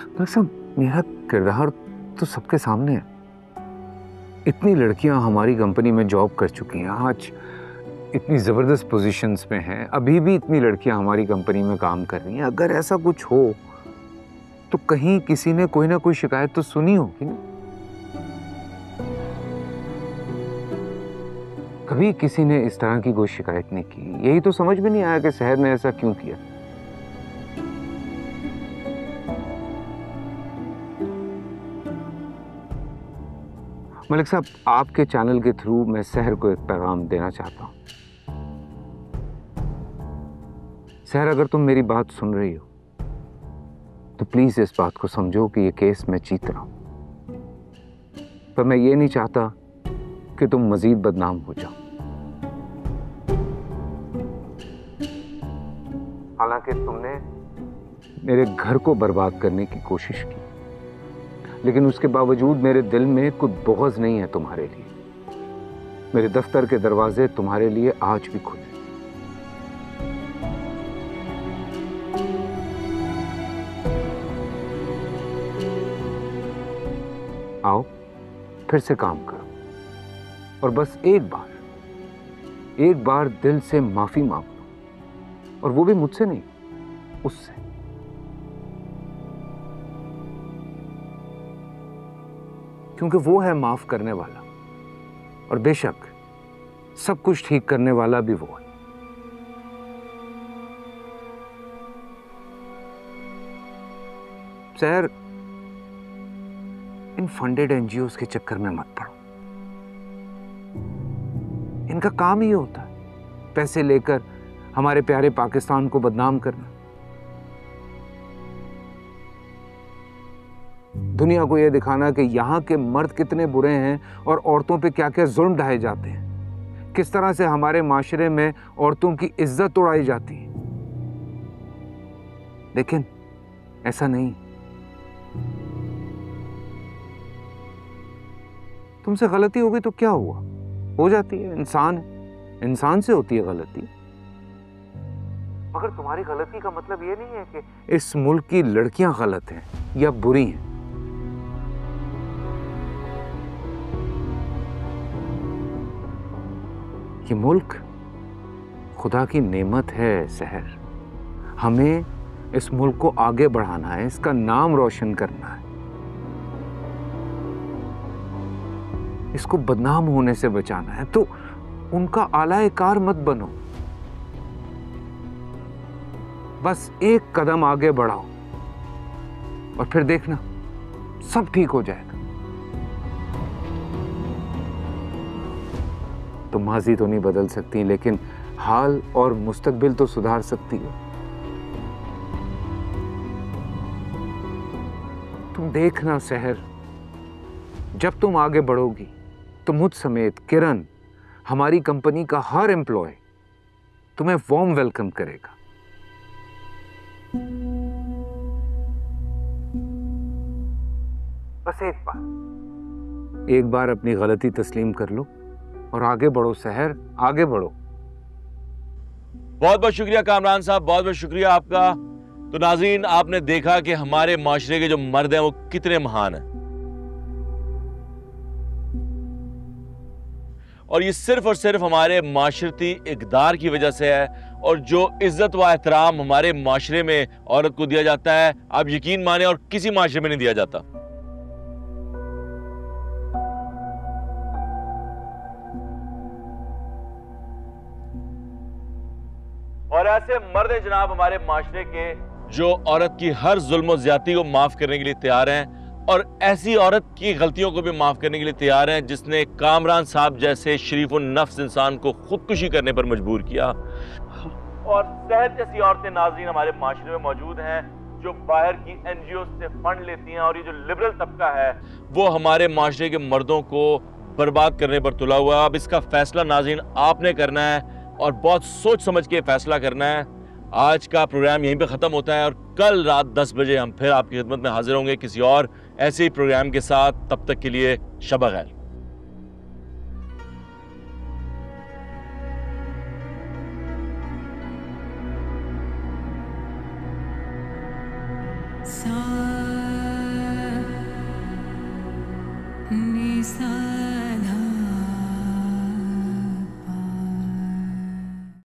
मलिक साहब, मेरा किरदार तो सबके सामने है। इतनी लड़कियां हमारी कंपनी में जॉब कर चुकी हैं, आज इतनी जबरदस्त पोजीशंस में हैं, अभी भी इतनी लड़कियां हमारी कंपनी में काम कर रही हैं। अगर ऐसा कुछ हो तो कहीं किसी ने कोई ना कोई शिकायत तो सुनी होगी ना। कभी किसी ने इस तरह की कोई शिकायत नहीं की। यही तो समझ में नहीं आया कि शहर ने ऐसा क्यों किया। मलिक साहब, आपके चैनल के थ्रू मैं शहर को एक पैगाम देना चाहता हूं। शहर, अगर तुम मेरी बात सुन रही हो तो प्लीज इस बात को समझो कि ये केस मैं जीत रहा हूं, पर मैं ये नहीं चाहता कि तुम मजीद बदनाम हो जाओ। हालांकि तुमने मेरे घर को बर्बाद करने की कोशिश की, लेकिन उसके बावजूद मेरे दिल में कोई बुग़्ज़ नहीं है तुम्हारे लिए। मेरे दफ्तर के दरवाजे तुम्हारे लिए आज भी खुले। आओ, फिर से काम करो और बस एक बार दिल से माफी मांग लो, और वो भी मुझसे नहीं, उससे। क्योंकि वो है माफ करने वाला, और बेशक सब कुछ ठीक करने वाला भी वो है। सर, इन फंडेड एनजीओस के चक्कर में मत पड़ो। इनका काम ही होता है पैसे लेकर हमारे प्यारे पाकिस्तान को बदनाम करना, दुनिया को यह दिखाना कि यहां के मर्द कितने बुरे हैं और औरतों पे क्या क्या जुल्म ढाए जाते हैं, किस तरह से हमारे माशरे में औरतों की इज्जत उड़ाई जाती है। लेकिन ऐसा नहीं। तुमसे गलती हो गई तो क्या हुआ, हो जाती है, इंसान से होती है गलती। मगर तुम्हारी गलती का मतलब ये नहीं है कि इस मुल्क की लड़कियां गलत हैं या बुरी हैं। ये मुल्क खुदा की नेमत है शहर। हमें इस मुल्क को आगे बढ़ाना है, इसका नाम रोशन करना है, इसको बदनाम होने से बचाना है। तो उनका आला-ए-कार मत बनो, बस एक कदम आगे बढ़ाओ और फिर देखना सब ठीक हो जाएगा। तुम माजी तो नहीं बदल सकती, लेकिन हाल और मुस्तकबिल तो सुधार सकती हो। तुम देखना शहर, जब तुम आगे बढ़ोगी तो मुझ समेत किरण, हमारी कंपनी का हर एम्प्लॉय तुम्हें वार्म वेलकम करेगा। बस एक बार अपनी गलती तस्लीम कर लो और आगे बढ़ो शहर, आगे बढ़ो। बहुत बहुत शुक्रिया कामरान साहब, बहुत बहुत शुक्रिया आपका। तो नाज़रीन, आपने देखा कि हमारे माशरे के जो मर्द हैं वो कितने महान हैं, और ये सिर्फ और सिर्फ हमारे माशरती इक़दार की वजह से है। और जो इज्जत व एहतराम हमारे माशरे में औरत को दिया जाता है, आप यकीन माने और किसी माशरे में नहीं दिया जाता। और ऐसे मर्द जनाब हमारे माशरे के जो औरत की हर जुल्म और ज्यादती को माफ करने के लिए तैयार हैं, और ऐसी औरत की गलतियों को भी माफ करने के लिए तैयार हैं जिसने कामरान साहब जैसे शरीफ और नफ्स इंसान को खुदकुशी करने पर मजबूर किया। और शहर जैसी औरतें नाज़रीन हमारे माशरे में मौजूद हैं जो बाहर की एनजीओ से फंड लेती हैं, और ये जो लिबरल तबका है वो हमारे माशरे के मर्दों को बर्बाद करने पर तुला हुआ है। अब इसका फैसला नाज़रीन आपने करना है, और बहुत सोच समझ के फैसला करना है। आज का प्रोग्राम यहीं पे ख़त्म होता है, और कल रात 10 बजे हम फिर आपकी खिदमत में हाजिर होंगे किसी और ऐसे ही प्रोग्राम के साथ। तब तक के लिए शब खैर। नि सा